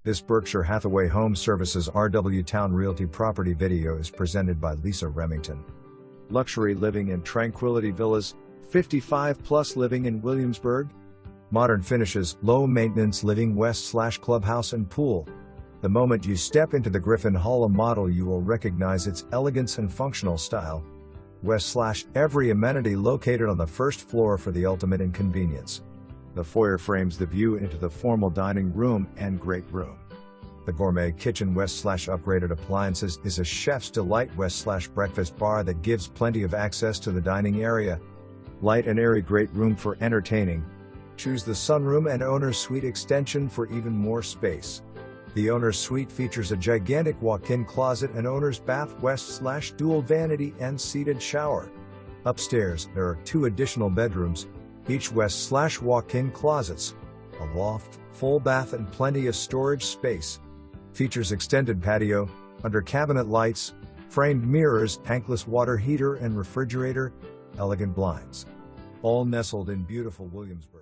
This Berkshire Hathaway HomeServices RW Towne Realty property video is presented by Lisa Remington. Luxury living in Tranquility Villas, 55 plus living in Williamsburg. Modern finishes, low maintenance living west/clubhouse and pool. The moment you step into the Griffin Hall A Model, you will recognize its elegance and functional style. West/every amenity located on the first floor for the ultimate in convenience. The foyer frames the view into the formal dining room and great room. The gourmet kitchen west/upgraded appliances is a chef's delight west/breakfast bar that gives plenty of access to the dining area. Light and airy great room for entertaining. Choose the sunroom and owner's suite extension for even more space. The owner's suite features a gigantic walk-in closet and owner's bath west/dual vanity and seated shower. Upstairs, there are 2 additional bedrooms, each west/walk-in closets, a loft, full bath and plenty of storage space. Features extended patio, under cabinet lights, framed mirrors, tankless water heater and refrigerator, elegant blinds. All nestled in beautiful Williamsburg.